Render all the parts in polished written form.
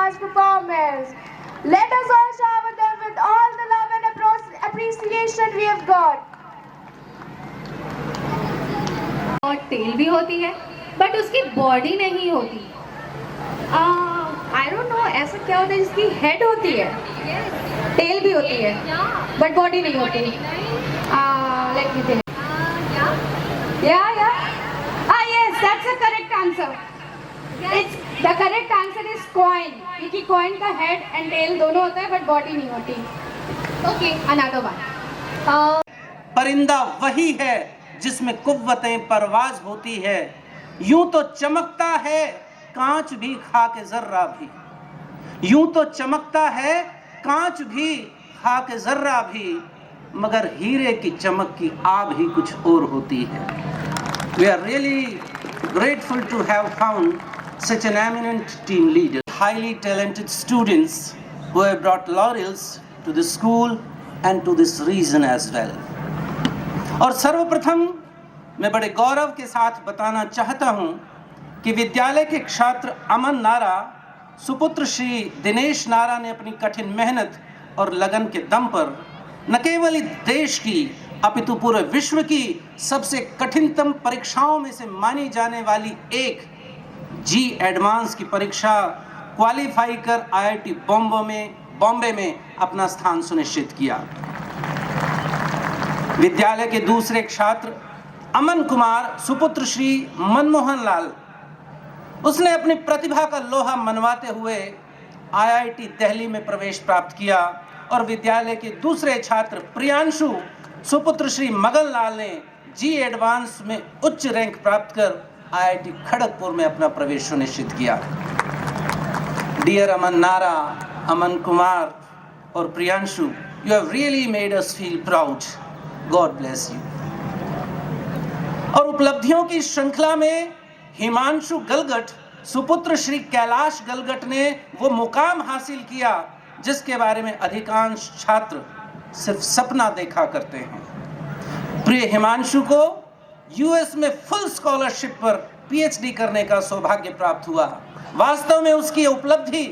mass performance. Let us all shower them with all the love and appreciation we have got. और tell भी होती है but उसकी body नहीं होती. आई डोंट नो ऐसा क्या होता है जिसकी हेड होती है, टेल भी होती है बट बॉडी नहीं होती. Let me think. Yeah. Yes, that's the correct answer. It's the correct answer is coin. क्योंकि coin का head and tail दोनों होता है but body नहीं होती. Okay, another one. परिंदा वही है जिसमें कुव्वतें परवाज होती है. यूं तो चमकता है कांच भी खाके जर्रा भी. यूं तो चमकता है कांच भी खाके जर्रा भी, मगर हीरे की चमक की आग ही कुछ और होती है. We are really grateful to have found such an eminent team leader, highly talented students who have brought laurels to the school and to this region as well. और सर्वप्रथम मैं बड़े गौरव के साथ बताना चाहता हूं कि विद्यालय के छात्र अमन नारा, सुपुत्र श्री दिनेश नारा ने अपनी कठिन मेहनत और लगन के दम पर न केवल देश की अपितु पूरे विश्व की सबसे कठिनतम परीक्षाओं में से मानी जाने वाली एक जी एडवांस की परीक्षा क्वालिफाई कर आईआईटी बॉम्बे में अपना स्थान सुनिश्चित किया. विद्यालय के दूसरे छात्र अमन कुमार, सुपुत्र श्री मनमोहन लाल, उसने अपनी प्रतिभा का लोहा मनवाते हुए आईआईटी दिल्ली में प्रवेश प्राप्त किया. और विद्यालय के दूसरे छात्र प्रियांशु, सुपुत्र श्री मगन लाल ने जी एडवांस में उच्च रैंक प्राप्त कर आईआईटी खड़गपुर में अपना प्रवेश सुनिश्चित किया. डियर अमन नारा, अमन कुमार और Priyanshu, you have really made us feel proud. God bless you. और उपलब्धियों की श्रृंखला में हिमांशु गलगट, सुपुत्र श्री कैलाश गलगट ने वो मुकाम हासिल किया जिसके बारे में अधिकांश छात्र सिर्फ सपना देखा करते हैं. प्रिय हिमांशु को यूएस में फुल स्कॉलरशिप पर पीएचडी करने का सौभाग्य प्राप्त हुआ. वास्तव में उसकी उपलब्धि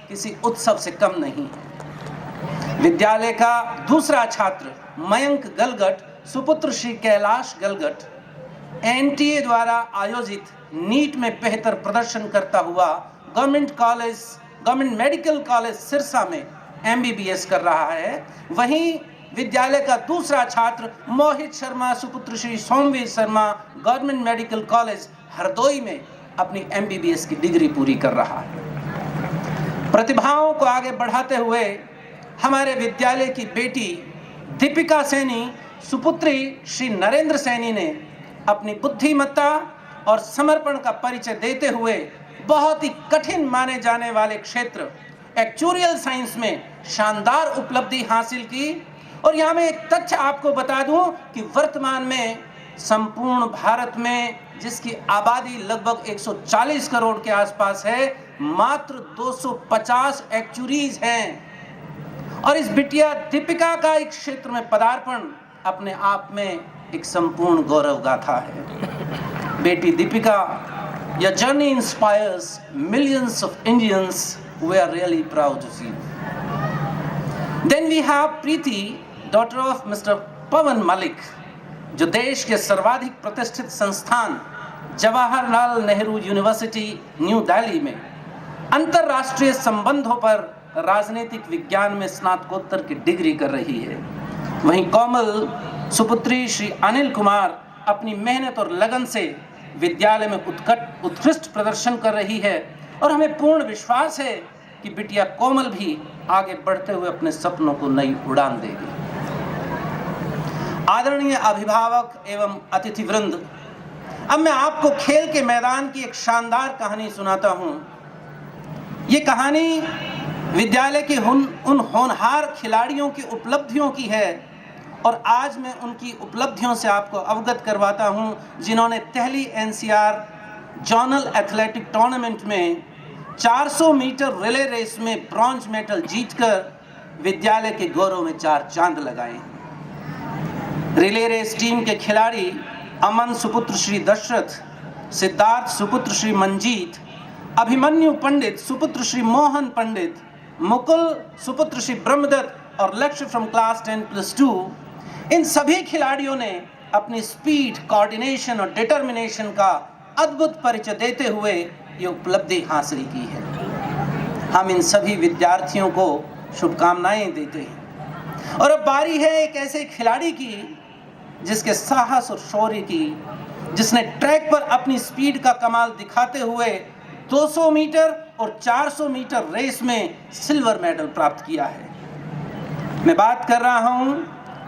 किसी उत्सव से कम नहीं है. विद्यालय का दूसरा छात्र मयंक गलगट, सुपुत्र श्री कैलाश गलगट, एनटीए द्वारा आयोजित नीट में बेहतर प्रदर्शन करता हुआ गवर्नमेंट मेडिकल कॉलेज सिरसा में एमबीबीएस कर रहा है. वहीं विद्यालय का दूसरा छात्र मोहित शर्मा, सुपुत्र Shri Somvir Sharma, government medical college Hardoi में अपनी एमबीबीएस की डिग्री पूरी कर रहा है. प्रतिभाओं को आगे बढ़ाते हुए हमारे विद्यालय की बेटी दीपिका सैनी, सुपुत्री श्री नरेंद्र सैनी ने अपनी बुद्धिमत्ता और समर्पण का परिचय देते हुए बहुत ही कठिन माने जाने वाले क्षेत्र एक्चुरियल साइंस में शानदार उपलब्धि हासिल की. और यहाँ मैं एक तथ्य आपको बता दूं कि वर्तमान में संपूर्ण भारत में जिसकी आबादी लगभग 140 करोड़ के आसपास है, मात्र 250 एक्चुरीज हैं. और इस बिटिया दीपिका का एक क्षेत्र में पदार्पण अपने आप में एक संपूर्ण गौरव गाथा है. बेटी Deepika, your journey inspires millions of Indians. We are really proud of you. Then we have Preeti, daughter of Mr. Pawan Malik, जो देश के सर्वाधिक प्रतिष्ठित संस्थान जवाहरलाल नेहरू यूनिवर्सिटी न्यू दिल्ली में अंतरराष्ट्रीय संबंधों पर राजनीतिक विज्ञान में स्नातकोत्तर की डिग्री कर रही है. वहीं कोमल, सुपुत्री श्री अनिल कुमार अपनी मेहनत और लगन से विद्यालय में उत्कृष्ट प्रदर्शन कर रही है. और हमें पूर्ण विश्वास है कि बिटिया कोमल भी आगे बढ़ते हुए अपने सपनों को नई उड़ान देगी. आदरणीय अभिभावक एवं अतिथि वृंद, अब मैं आपको खेल के मैदान की एक शानदार कहानी सुनाता हूं. ये कहानी विद्यालय के उन होनहार खिलाड़ियों की उपलब्धियों की है और आज मैं उनकी उपलब्धियों से आपको अवगत करवाता हूं जिन्होंने पहली एनसीआर जोनल एथलेटिक टूर्नामेंट में 400 मीटर रिले रेस में ब्रॉन्ज मेडल जीतकर विद्यालय के गौरव में 4 चांद लगाए हैं. रिले रेस टीम के खिलाड़ी अमन सुपुत्र श्री दशरथ, सिद्धार्थ सुपुत्र श्री मंजीत, अभिमन्यु पंडित, सुपुत्र श्री मोहन पंडित, मुकुल सुपुत्र श्री ब्रह्मदत्त और लक्ष्य फ्रॉम क्लास 10+2, इन सभी खिलाड़ियों ने अपनी स्पीड, कोऑर्डिनेशन और डिटर्मिनेशन का अद्भुत परिचय देते हुए ये उपलब्धि हासिल की है। हम इन सभी विद्यार्थियों को शुभकामनाएं देते हैं। और अब बारी है एक ऐसे खिलाड़ी की जिसके साहस और शौर्य की, जिसने ट्रैक पर अपनी स्पीड का कमाल दिखाते हुए 200 मीटर और 400 मीटर रेस में सिल्वर मेडल प्राप्त किया है। मैं बात कर रहा हूं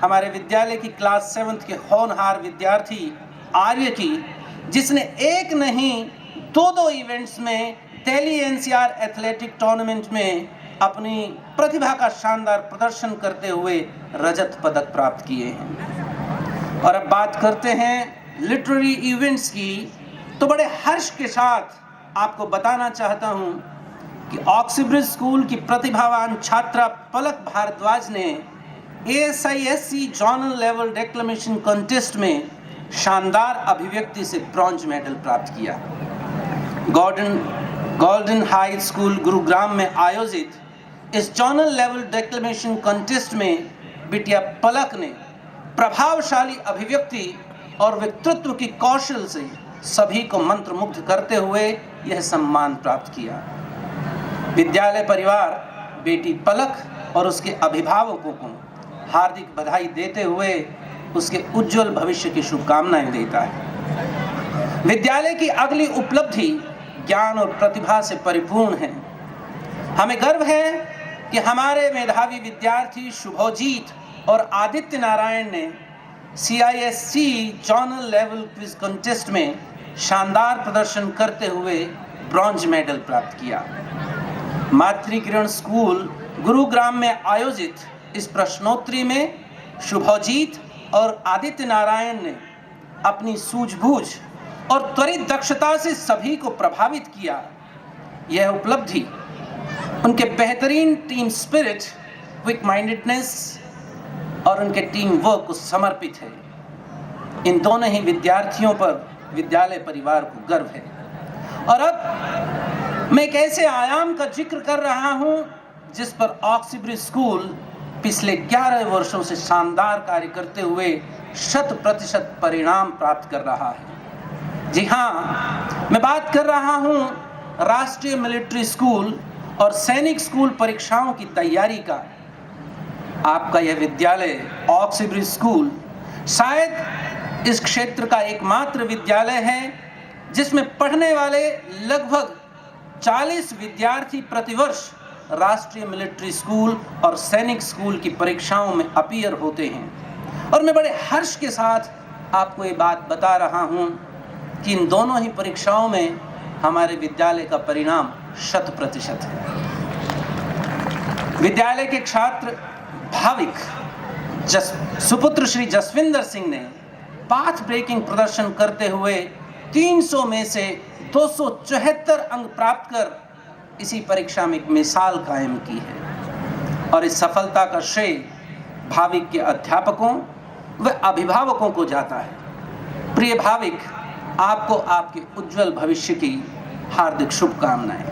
हमारे विद्यालय की क्लास 7th के होनहार विद्यार्थी आर्य की, जिसने एक नहीं 2 इवेंट्स में दिल्ली एनसीआर एथलेटिक टूर्नामेंट में अपनी प्रतिभा का शानदार प्रदर्शन करते हुए रजत पदक प्राप्त किए हैं। और अब बात करते हैं लिटरेरी इवेंट्स की, तो बड़े हर्ष के साथ आपको बताना चाहता हूं कि ऑक्सीब्रिज स्कूल की प्रतिभावान छात्रा पलक भारद्वाज ने ASISC zonal level declamation contest में शानदार अभिव्यक्ति से ब्रॉन्ज मेडल प्राप्त किया। गोल्डन हाई स्कूल गुरुग्राम में आयोजित इस जोनल लेवल डेक्लेमेशन कॉन्टेस्ट में बिटिया पलक ने प्रभावशाली अभिव्यक्ति और वक्तृत्व की कौशल से सभी को मंत्रमुग्ध करते हुए यह सम्मान प्राप्त किया। विद्यालय परिवार बेटी पलक और उसके अभिभावकों को हार्दिक बधाई देते हुए उसके उज्जवल भविष्य की शुभकामनाएं देता है। विद्यालय की अगली उपलब्धि ज्ञान और प्रतिभा से परिपूर्ण है। हमें गर्व है कि हमारे मेधावी विद्यार्थी शुभोजीत और आदित्य नारायण ने CISC zonal level quiz contest में शानदार प्रदर्शन करते हुए ब्रॉन्ज मेडल प्राप्त किया। मातृकिरण स्कूल गुरुग्राम में आयोजित इस प्रश्नोत्तरी में शुभोजीत और आदित्य नारायण ने अपनी सूझबूझ और त्वरित दक्षता से सभी को प्रभावित किया। यह उपलब्धि उनके बेहतरीन टीम स्पिरिट, क्विक माइंडेडनेस और उनके टीम वर्क को समर्पित है। इन दोनों ही विद्यार्थियों पर विद्यालय परिवार को गर्व है। और अब मैं एक ऐसे आयाम का जिक्र कर रहा हूं जिस पर ऑक्सीब्रिज स्कूल पिछले 11 वर्षों से शानदार कार्य करते हुए 100% परिणाम प्राप्त कर रहा है। जी हाँ, मैं बात कर रहा हूं राष्ट्रीय मिलिट्री स्कूल और सैनिक स्कूल परीक्षाओं की तैयारी का। आपका यह विद्यालय ऑक्सीब्रिज स्कूल शायद इस क्षेत्र का एकमात्र विद्यालय है जिसमें पढ़ने वाले लगभग 40 विद्यार्थी प्रतिवर्ष राष्ट्रीय मिलिट्री स्कूल और सैनिक स्कूल की परीक्षाओं में अपीयर होते हैं। और मैं बड़े हर्ष के साथ आपको ये बात बता रहा हूं कि इन दोनों ही परीक्षाओं में हमारे विद्यालय का परिणाम 100% है। विद्यालय के छात्र भाविक सुपुत्र श्री जसविंदर सिंह ने पाथ ब्रेकिंग प्रदर्शन करते हुए 300 में से 274 अंक प्राप्त कर इसी परीक्षा में एक मिसाल कायम की है। और इस सफलता का श्रेय भाविक के अध्यापकों व अभिभावकों को जाता है। प्रिय भाविक, आपको आपके उज्जवल भविष्य की हार्दिक शुभकामनाएं।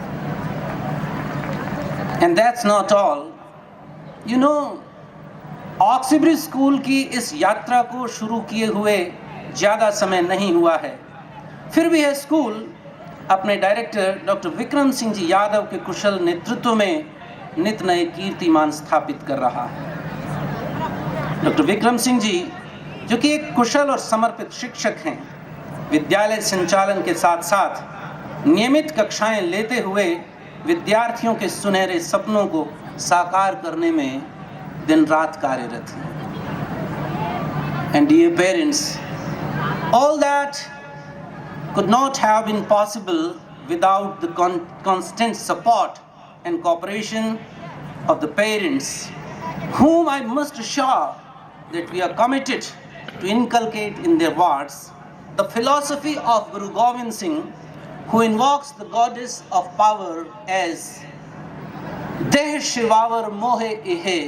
And that's not all. You know, Oxbridge school की इस यात्रा को शुरू किए हुए ज़्यादा समय नहीं हुआ है, फिर भी यह स्कूल अपने डायरेक्टर डॉक्टर विक्रम सिंह जी यादव के कुशल नेतृत्व में नित नए कीर्तिमान स्थापित कर रहा है। डॉक्टर विक्रम सिंह जी, जो कि एक कुशल और समर्पित शिक्षक हैं, विद्यालय संचालन के साथ साथ नियमित कक्षाएं लेते हुए विद्यार्थियों के सुनहरे सपनों को साकार करने में दिन रात कार्यरत हैं। And dear parents, all that could not have been possible without the constant support and cooperation of the parents, whom I must assure that we are committed to inculcate in their wards the philosophy of Guru Gobind Singh, who invokes the goddess of power as Deh Shivavar Mohe Ihe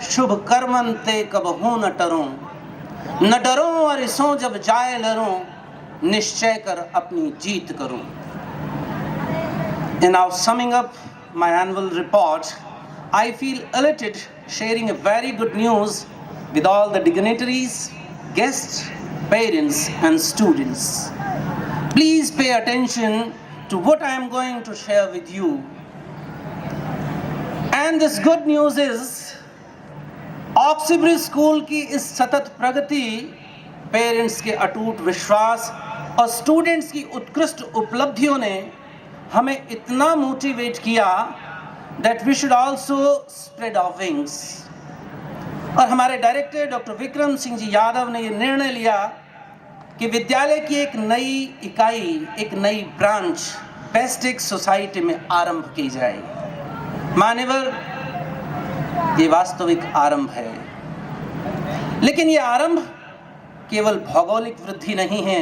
Shubh Karman ते कबहू न डरो, न डरो और इसों जब जाए लरो, निश्चय कर अपनी जीत करूं। In now summing up my annual report, I feel elated sharing a very good news with all the dignitaries, guests, parents and students. Please pay attention to what I am going to share with you. And this good news is, Oxbridge school की इस सतत प्रगति, parents के अटूट विश्वास और students की उत्कृष्ट उपलब्धियों ने हमें इतना मोटिवेट किया that we should also spread our wings. और हमारे डायरेक्टर डॉक्टर विक्रम सिंह जी यादव ने ये निर्णय लिया कि विद्यालय की एक नई इकाई, एक नई ब्रांच पेस्टिक सोसाइटी में आरंभ की जाए। मान्यवर, ये वास्तविक आरंभ है, लेकिन ये आरंभ केवल भौगोलिक वृद्धि नहीं है,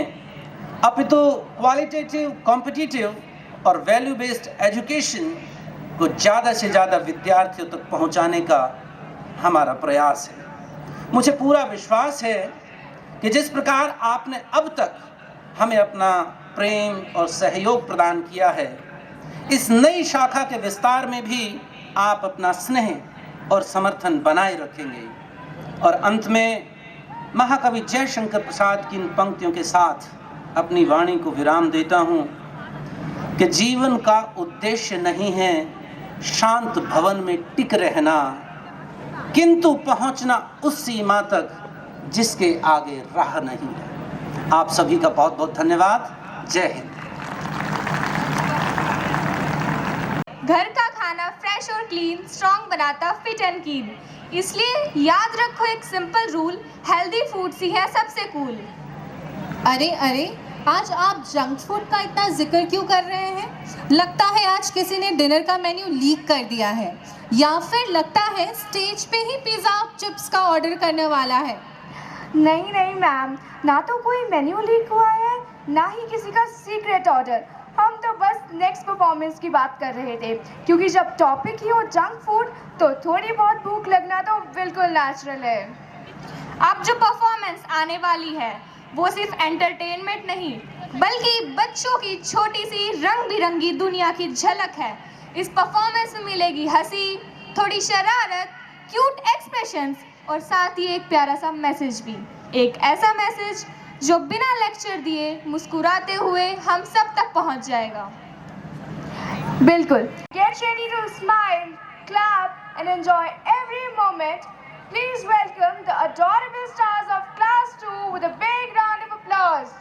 अपितु क्वालिटेटिव, कॉम्पिटिटिव और वैल्यू बेस्ड एजुकेशन को ज़्यादा से ज़्यादा विद्यार्थियों तक पहुंचाने का हमारा प्रयास है। मुझे पूरा विश्वास है कि जिस प्रकार आपने अब तक हमें अपना प्रेम और सहयोग प्रदान किया है, इस नई शाखा के विस्तार में भी आप अपना स्नेह और समर्थन बनाए रखेंगे। और अंत में महाकवि जयशंकर प्रसाद की इन पंक्तियों के साथ अपनी वाणी को विराम देता हूँ कि जीवन का उद्देश्य नहीं है शांत भवन में टिक रहना, किंतु पहुंचना उस सीमा तक जिसके आगे राह नहीं है। आप सभी का बहुत बहुत धन्यवाद। जय हिंद। घर का खाना फ्रेश और क्लीन स्ट्रॉन्ग बनाता फिट एंड कीन, इसलिए याद रखो एक सिंपल रूल, हेल्दी फूड्स ही है सबसे कूल। अरे अरे, आज आप जंक फूड का इतना जिक्र क्यों कर रहे हैं? लगता है आज किसी ने डिनर का मेन्यू लीक कर दिया है, या फिर लगता है स्टेज पे ही पिज़्ज़ा चिप्स का ऑर्डर करने वाला है। नहीं नहीं मैम, ना तो कोई मेन्यू लीक हुआ है, ना ही किसी का सीक्रेट ऑर्डर। हम तो बस नेक्स्ट परफॉर्मेंस की बात कर रहे थे, क्योंकि जब टॉपिक ही हो जंक फूड तो थोड़ी बहुत भूख लगना तो बिल्कुल नेचुरल है। अब जो परफॉर्मेंस आने वाली है वो सिर्फ एंटरटेनमेंट नहीं, बल्कि बच्चों की छोटी सी रंग बिरंगी दुनिया की झलक है। इस परफॉर्मेंस में मिलेगी हंसी, थोड़ी शरारत, क्यूट एक्सप्रेशंस और साथ ही एक प्यारा सा मैसेज भी। एक ऐसा मैसेज जो बिना लेक्चर दिए मुस्कुराते हुए हम सब तक पहुंच जाएगा। बिल्कुल। Get ready to smile, clap and enjoy every moment. Please welcome the adorable stars of Class 2 with a big round of applause.